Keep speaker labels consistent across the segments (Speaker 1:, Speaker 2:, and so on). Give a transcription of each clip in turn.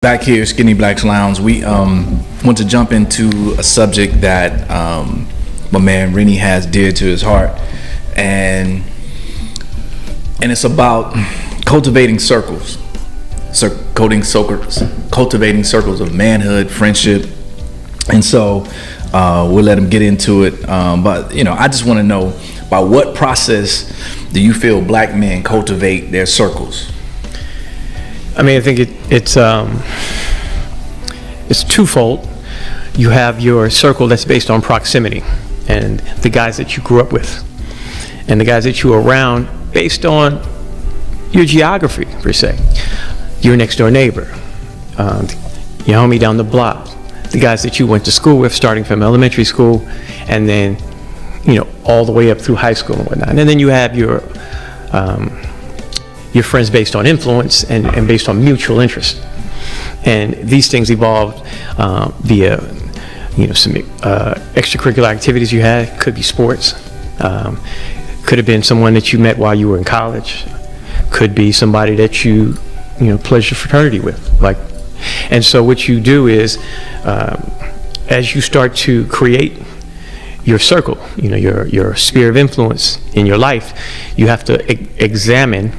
Speaker 1: Back here, Skinny Blacks Lounge, we want to jump into a subject that my man Rennie has dear to his heart, and it's about cultivating circles, cultivating circles of manhood, friendship, and so we'll let him get into it. But I just want to know, by what process do you feel black men cultivate their circles?
Speaker 2: I mean, I think it's twofold. You have your circle that's based on proximity and the guys that you grew up with, and the guys that you were around based on your geography, per se. Your next door neighbor, your homie down the block, the guys that you went to school with, starting from elementary school, and then all the way up through high school and whatnot. And then you have your friends based on influence and based on mutual interest. And these things evolved via some extracurricular activities you had. Could be sports, could have been someone that you met while you were in college, could be somebody that you pledged a fraternity with. And so what you do is, as you start to create your circle, your sphere of influence in your life, you have to examine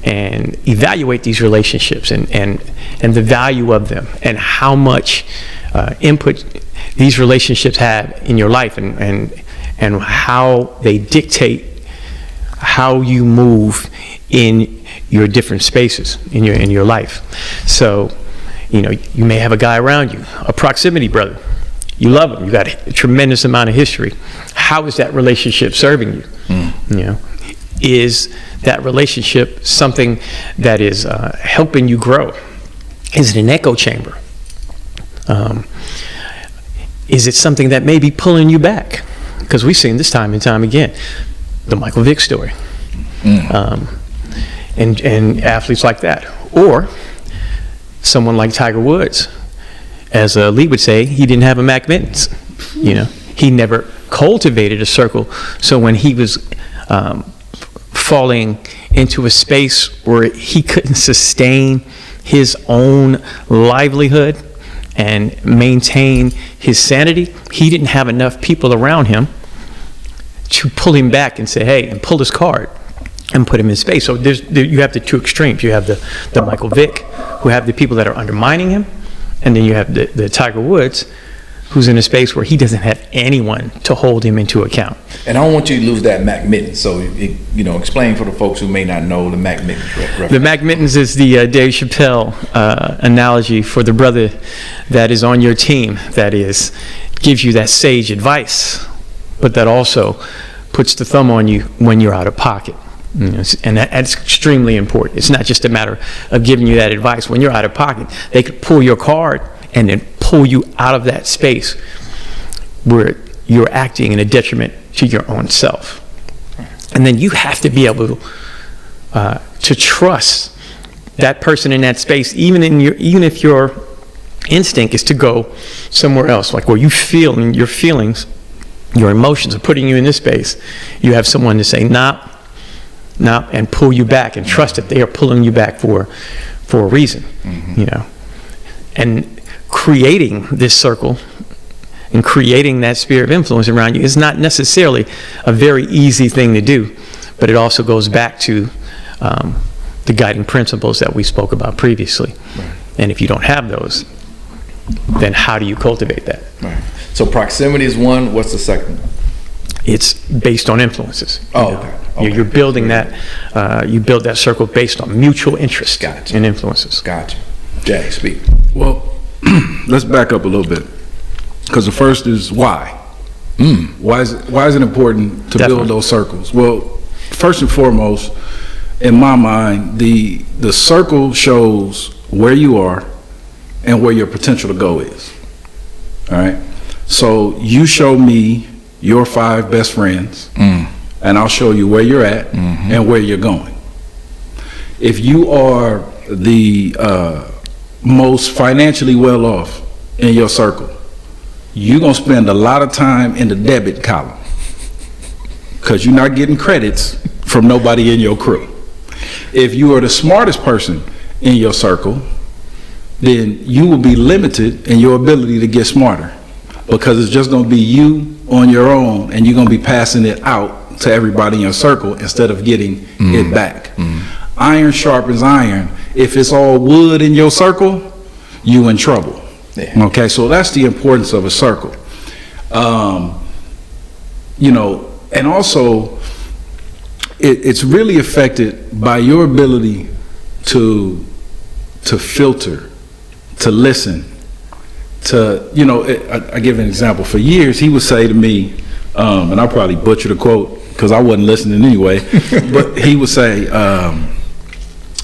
Speaker 2: and evaluate these relationships and the value of them, and how much input these relationships have in your life, and how they dictate how you move in your different spaces in your life. So you may have a guy around you, a proximity brother. You love him. You got a tremendous amount of history. How is that relationship serving you? Is that relationship something that is helping you grow? Is it an echo chamber? Is it something that may be pulling you back? Because we've seen this time and time again, the Michael Vick story, and athletes like that, or someone like Tiger Woods. As Lee would say, he didn't have a Mac Mittens. He never cultivated a circle. So when he was falling into a space where he couldn't sustain his own livelihood and maintain his sanity, he didn't have enough people around him to pull him back and say, hey, and pull his card and put him in space. So you have the two extremes. You have the Michael Vick, who have the people that are undermining him, and then you have the Tiger Woods, who's in a space where he doesn't have anyone to hold him into account.
Speaker 1: And I don't want you to lose that Mac Mittens. So, explain for the folks who may not know the Mac Mittens reference.
Speaker 2: The Mac Mittens is the Dave Chappelle analogy for the brother that is on your team, that gives you that sage advice, but that also puts the thumb on you when you're out of pocket. And that's extremely important. It's not just a matter of giving you that advice. When you're out of pocket, they could pull your card and then pull you out of that space where you're acting in a detriment to your own self. And then you have to be able to trust that person in that space, even if your instinct is to go somewhere else, like where you feel, and your feelings, your emotions are putting you in this space. You have someone to say, nah, and pull you back, and trust that they are pulling you back for a reason. And creating this circle and creating that sphere of influence around you is not necessarily a very easy thing to do, but it also goes back to the guiding principles that we spoke about previously. Right. And if you don't have those, then how do you cultivate that?
Speaker 1: Right. So proximity is one. What's the second?
Speaker 2: It's based on influences.
Speaker 1: Okay.
Speaker 2: You're building that. You build that circle based on mutual interest and influences.
Speaker 1: Gotcha. Jay, speak.
Speaker 3: Well, let's back up a little bit, because the first is why. Why is it important to build those circles? Well, first and foremost, in my mind, the circle shows where you are and where your potential to go is. All right. So you show me your 5 best friends, and I'll show you where you're at and where you're going. If you are the most financially well off in your circle, you're going to spend a lot of time in the debit column, because you're not getting credits from nobody in your crew. If you are the smartest person in your circle, then you will be limited in your ability to get smarter, because it's just going to be you on your own, and you're going to be passing it out to everybody in your circle instead of getting it back. Iron sharpens iron. If it's all wood in your circle, you in trouble.
Speaker 1: Yeah.
Speaker 3: Okay, so that's the importance of a circle. You know, and also it's really affected by your ability to filter, to listen, to, you know, I give an example. For years, he would say to me, and I'll probably butcher the quote because I wasn't listening anyway, but he would say,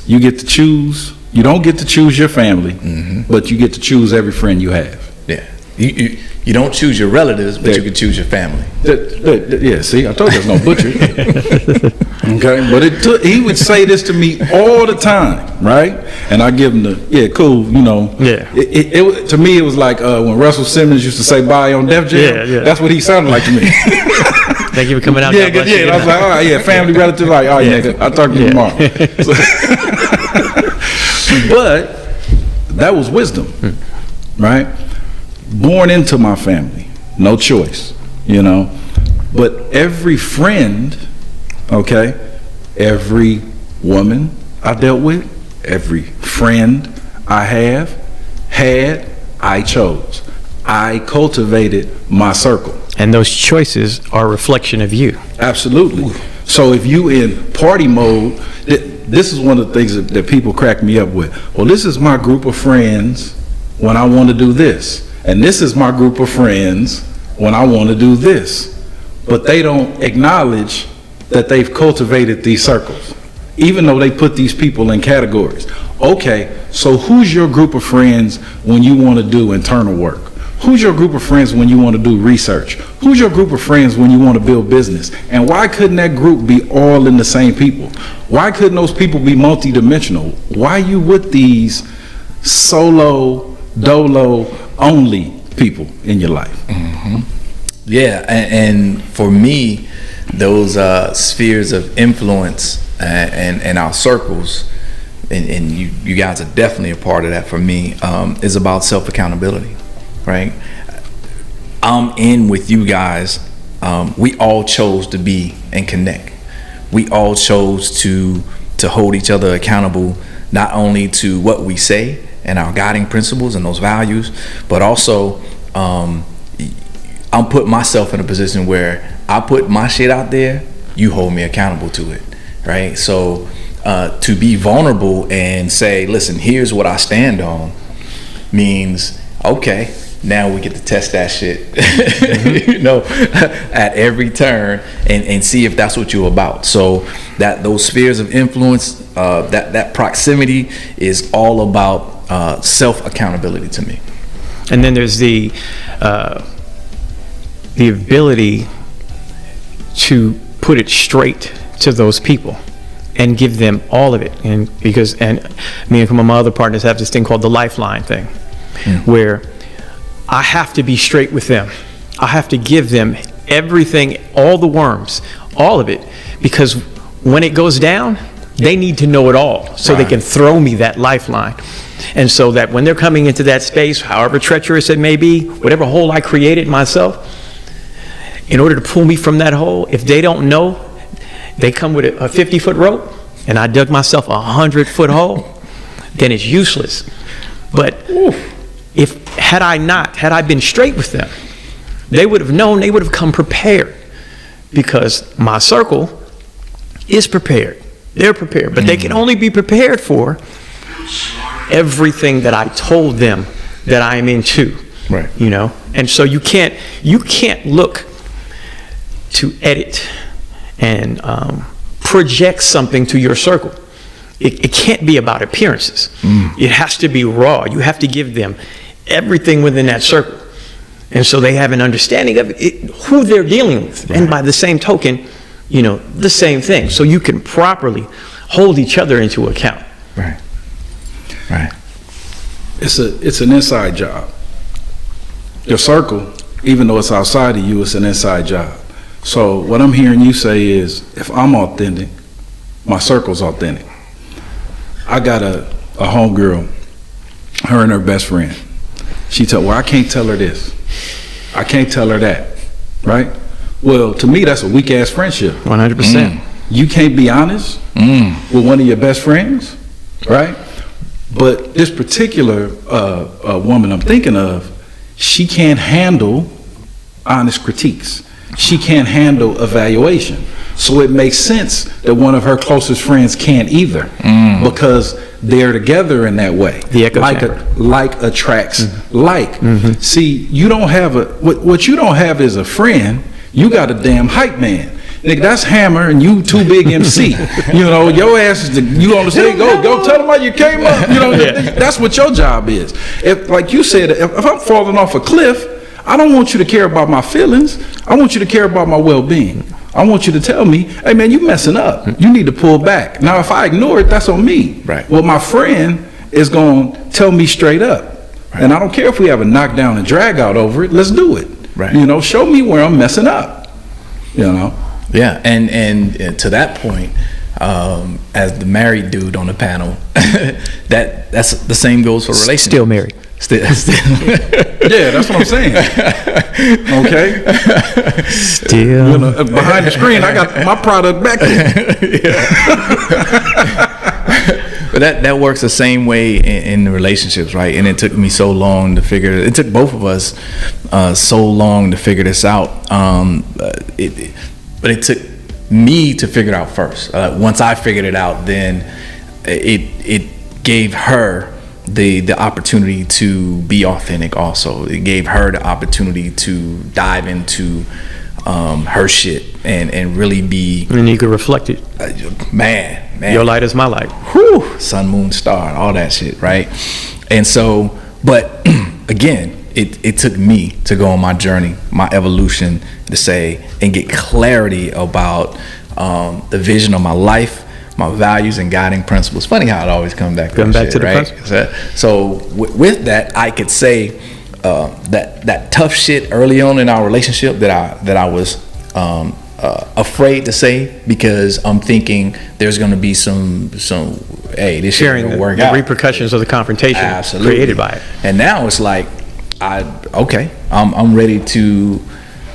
Speaker 3: you get to choose, you don't get to choose your family, but you get to choose every friend you have.
Speaker 1: Yeah. You don't choose your relatives, but you can choose your family.
Speaker 3: Yeah, see, I told you I was going to butcher it. Okay, but he would say this to me all the time, right? And I give him the, cool, you know.
Speaker 2: Yeah.
Speaker 3: To me, it was like when Russell Simmons used to say bye on Def Jam. Yeah. That's what he sounded like to me.
Speaker 2: Thank you for coming out.
Speaker 3: Yeah. And I was like, all right, family, relative, like, all right, nigga, I'll talk to you tomorrow. But that was wisdom, right? Born into my family, no choice, you know. But every friend, okay, every woman I dealt with, every friend I I chose. I cultivated my circle.
Speaker 2: And those choices are a reflection of you.
Speaker 3: Absolutely. So if you in party mode, this is one of the things that people crack me up with. Well, this is my group of friends when I want to do this. And this is my group of friends when I want to do this. But they don't acknowledge that they've cultivated these circles, even though they put these people in categories. Okay, so who's your group of friends when you want to do internal work? Who's your group of friends when you want to do research? Who's your group of friends when you want to build business? And why couldn't that group be all in the same people? Why couldn't those people be multidimensional? Why you with these solo, dolo only people in your life?
Speaker 1: Yeah, and for me, those spheres of influence and our circles, and you guys are definitely a part of that for me, is about self-accountability, right? I'm in with you guys. We all chose to be and connect. We all chose to hold each other accountable, not only to what we say and our guiding principles and those values, but also I'm putting myself in a position where I put my shit out there, you hold me accountable to it, right? So to be vulnerable and say, listen, here's what I stand on, means, okay, now we get to test that shit, you know, at every turn and see if that's what you're about. So that those spheres of influence, that proximity is all about self-accountability to me.
Speaker 2: And then there's the ability to put it straight to those people and give them all of it. And me and my other partners have this thing called the lifeline thing, where I have to be straight with them. I have to give them everything, all the worms, all of it, because when it goes down, they need to know it all so they can throw me that lifeline. And so that when they're coming into that space, however treacherous it may be, whatever hole I created myself, in order to pull me from that hole, if they don't know, they come with a 50-foot rope, and I dug myself a 100-foot hole, then it's useless. But had I been straight with them, they would have known, they would have come prepared, because my circle is prepared. They're prepared, but they can only be prepared for everything that I told them that I am into.
Speaker 1: Right.
Speaker 2: You know? And so you can't look to edit and project something to your circle. It can't be about appearances. It has to be raw. You have to give them everything within that circle. And so they have an understanding of who they're dealing with. Right. And by the same token, you know, the same thing. So you can properly hold each other into account.
Speaker 1: Right. Right.
Speaker 3: It's an inside job. Your circle, even though it's outside of you, it's an inside job. So what I'm hearing you say is, if I'm authentic, my circle's authentic. I got a homegirl her and her best friend. She told, well, I can't tell her this. I can't tell her that, right? Well, to me, that's a weak-ass friendship.
Speaker 2: 100%.
Speaker 3: You can't be honest with one of your best friends, right? But this particular woman I'm thinking of, she can't handle honest critiques. She can't handle evaluation. So it makes sense that one of her closest friends can't either, because they're together in that way.
Speaker 2: The echo chamber.
Speaker 3: Like attracts like. See, you don't have what you don't have is a friend. You got a damn hype man. Nigga, that's Hammer and you too big MC. You know, your ass is you on the stage, go tell them how you came up. You know, that's what your job is. If, like you said, if I'm falling off a cliff, I don't want you to care about my feelings. I want you to care about my well-being. I want you to tell me, hey man, you messing up. You need to pull back. Now, if I ignore it, that's on me.
Speaker 1: Right.
Speaker 3: Well, my friend is going to tell me straight up. Right. And I don't care if we have a knockdown and drag out over it. Let's do it.
Speaker 1: Right.
Speaker 3: You know, show me where I'm messing up. You know.
Speaker 1: Yeah, and to that point, as the married dude on the panel, that's the same goes for relationships.
Speaker 2: Still married.
Speaker 1: Still.
Speaker 3: Yeah, that's what I'm saying. Okay.
Speaker 2: Still.
Speaker 3: You know, behind the screen, I got my product back there.
Speaker 1: But that works the same way in the relationships, right? And it took me so long to figure. It took both of us so long to figure this out. But it took me to figure it out first. Once I figured it out, then it gave her the opportunity to be authentic. Also, it gave her the opportunity to dive into her shit and really be.
Speaker 2: And you could reflect it.
Speaker 1: Man.
Speaker 2: Your light is my light.
Speaker 1: Whew, sun, moon, star, all that shit, right? And so, but again, it took me to go on my journey, my evolution, to say and get clarity about the vision of my life, my values and guiding principles. Funny how it always comes back to the right? Principles. So with that, I could say that tough shit early on in our relationship that I was afraid to say, because I'm thinking there's going to be some hey, this shit
Speaker 2: sharing
Speaker 1: gonna work
Speaker 2: the
Speaker 1: out.
Speaker 2: repercussions of the confrontation created by it.
Speaker 1: And now it's like I'm ready to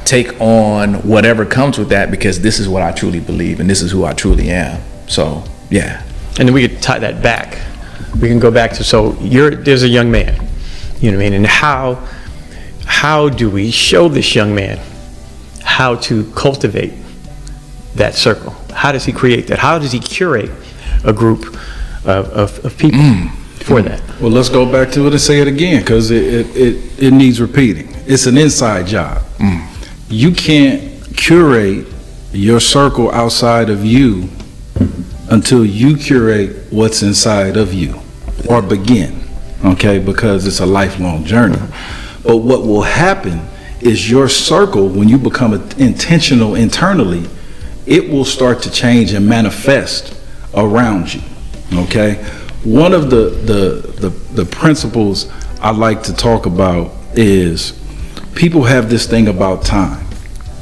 Speaker 1: take on whatever comes with that, because this is what I truly believe and this is who I truly am. So yeah.
Speaker 2: And then we could tie that back. We can go back to, so there's a young man, you know what I mean, and how do we show this young man how to cultivate that circle? How does he create that? How does he curate a group of people for that?
Speaker 3: Well, let's go back to it and say it again, because it needs repeating. It's an inside job. You can't curate your circle outside of you until you curate what's inside of you, or begin, okay? Because it's a lifelong journey. But what will happen is your circle, when you become intentional internally, it will start to change and manifest around you, okay? One of the principles I like to talk about is people have this thing about time.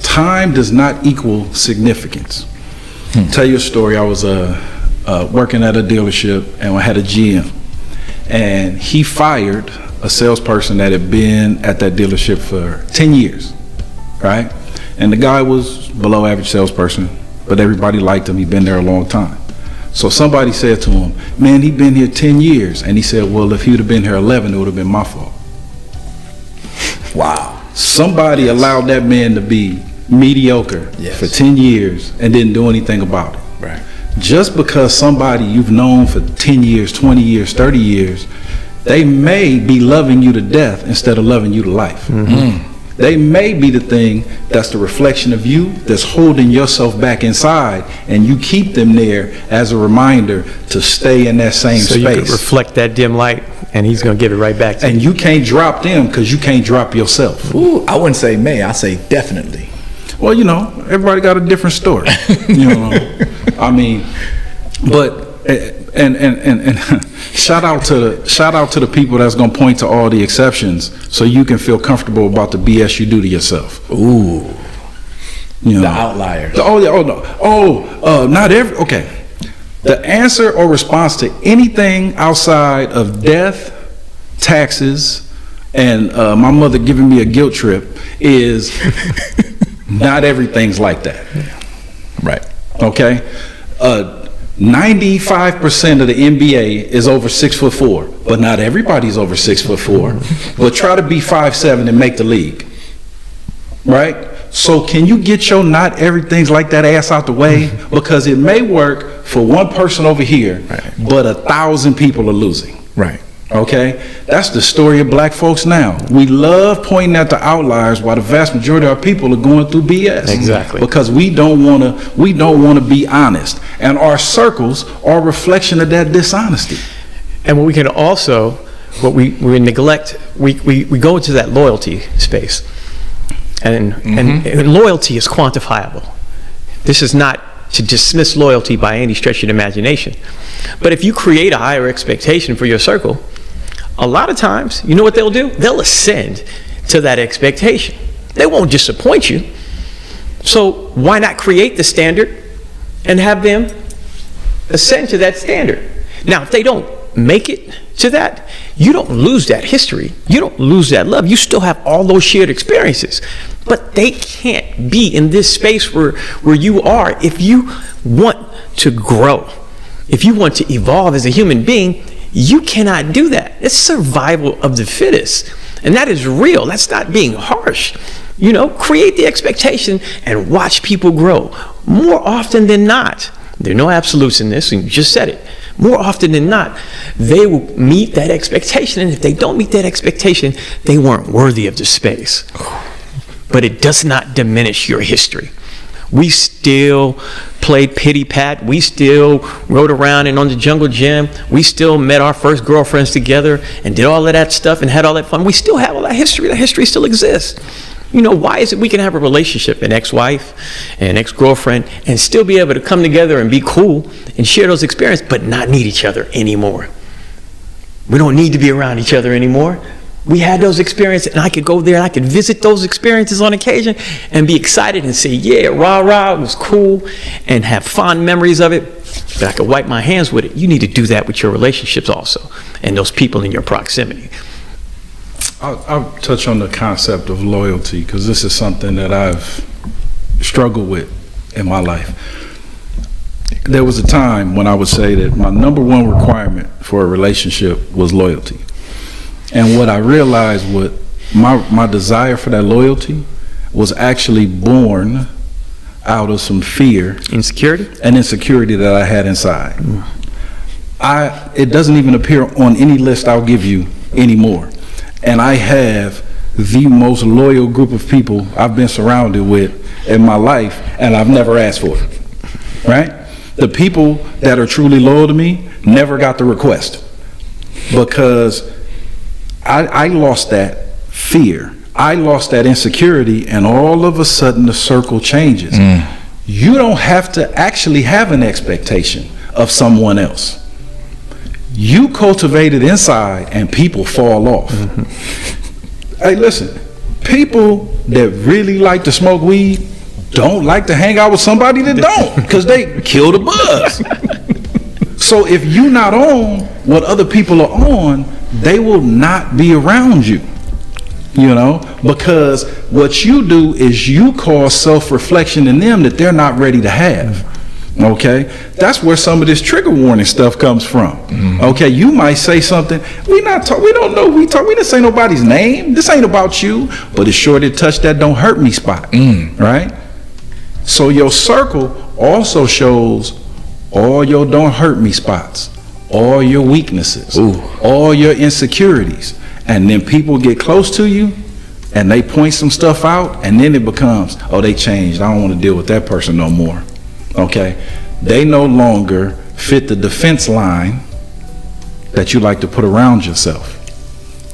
Speaker 3: Time does not equal significance. Tell you a story. I was working at a dealership and I had a GM, and he fired a salesperson that had been at that dealership for 10 years, right? And the guy was below average salesperson, but everybody liked him. He'd been there a long time. So somebody said to him, man, he'd been here 10 years. And he said, well, if he would have been here 11, it would have been my fault.
Speaker 1: Wow.
Speaker 3: Somebody allowed that man to be mediocre for 10 years and didn't do anything about it.
Speaker 1: Right.
Speaker 3: Just because somebody you've known for 10 years, 20 years, 30 years, they may be loving you to death instead of loving you to life. They may be the thing that's the reflection of you that's holding yourself back inside, and you keep them there as a reminder to stay in that same space.
Speaker 2: So you could reflect that dim light, and he's going to give it right back to you.
Speaker 3: And you can't drop them because you can't drop yourself.
Speaker 1: Ooh, I wouldn't say may, I say definitely.
Speaker 3: Well, you know, everybody got a different story. You know, I mean, but and shout out to the people that's gonna point to all the exceptions so you can feel comfortable about the BS you do to yourself.
Speaker 1: Ooh,
Speaker 3: you know,
Speaker 1: the outliers.
Speaker 3: Not every. Okay, the answer or response to anything outside of death, taxes, and my mother giving me a guilt trip is not everything's like that.
Speaker 1: Right.
Speaker 3: Okay? 95% of the NBA is over 6'4", but not everybody's over 6'4". But try to be 5'7" and make the league. Right? So can you get your not everything's like that ass out the way? Because it may work for one person over here,
Speaker 1: right,
Speaker 3: but 1,000 people are losing.
Speaker 1: Right.
Speaker 3: Okay? That's the story of black folks now. We love pointing at the outliers while the vast majority of our people are going through BS.
Speaker 2: Exactly.
Speaker 3: Because we don't want to be honest. And our circles are a reflection of that dishonesty.
Speaker 2: And what we can also, what we neglect, we go into that loyalty space. And loyalty is quantifiable. This is not to dismiss loyalty by any stretch of the imagination. But if you create a higher expectation for your circle, a lot of times, you know what they'll do? They'll ascend to that expectation. They won't disappoint you. So why not create the standard and have them ascend to that standard? Now, if they don't make it to that, you don't lose that history. You don't lose that love. You still have all those shared experiences. But they can't be in this space where you are. If you want to grow, if you want to evolve as a human being, you cannot do that. It's survival of the fittest. And that is real. That's not being harsh. You know, create the expectation and watch people grow. More often than not, there are no absolutes in this, and you just said it. More often than not, they will meet that expectation. And if they don't meet that expectation, they weren't worthy of the space. But it does not diminish your history. We still played pity pat. We still rode around and on the jungle gym. We still met our first girlfriends together and did all of that stuff and had all that fun. We still have all that history. That history still exists. You know, why is it we can have a relationship, an ex-wife, an ex-girlfriend, and still be able to come together and be cool and share those experiences, but not need each other anymore? We don't need to be around each other anymore. We had those experiences, and I could go there and I could visit those experiences on occasion and be excited and say, yeah, rah, rah, it was cool, and have fond memories of it, but I could wipe my hands with it. You need to do that with your relationships also, and those people in your proximity.
Speaker 3: I'll touch on the concept of loyalty, because this is something that I've struggled with in my life. There was a time when I would say that my number one requirement for a relationship was loyalty. And what I realized was my desire for that loyalty was actually born out of some fear.
Speaker 2: Insecurity?
Speaker 3: And insecurity that I had inside. It doesn't even appear on any list I'll give you anymore. And I have the most loyal group of people I've been surrounded with in my life, and I've never asked for it, right? The people that are truly loyal to me never got the request, because I lost that fear. I lost that insecurity, and all of a sudden the circle changes. You don't have to actually have an expectation of someone else. You cultivate it inside and people fall off. Hey, listen, people that really like to smoke weed don't like to hang out with somebody that don't, because they kill the buzz. So if you're not on what other people are on, they will not be around you, you know, because what you do is you cause self-reflection in them that they're not ready to have. Okay, that's where some of this trigger warning stuff comes from. Okay, you might say something, we don't know, we didn't say nobody's name, this ain't about you, but it's sure to touch that don't hurt me spot, right? So your circle also shows all your don't hurt me spots, all your weaknesses, all your insecurities, and then people get close to you and they point some stuff out, and then it becomes, oh, they changed, I don't want to deal with that person no more. Okay, they no longer fit the defense line that you like to put around yourself.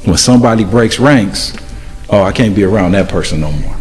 Speaker 3: When somebody breaks ranks, oh, I can't be around that person no more.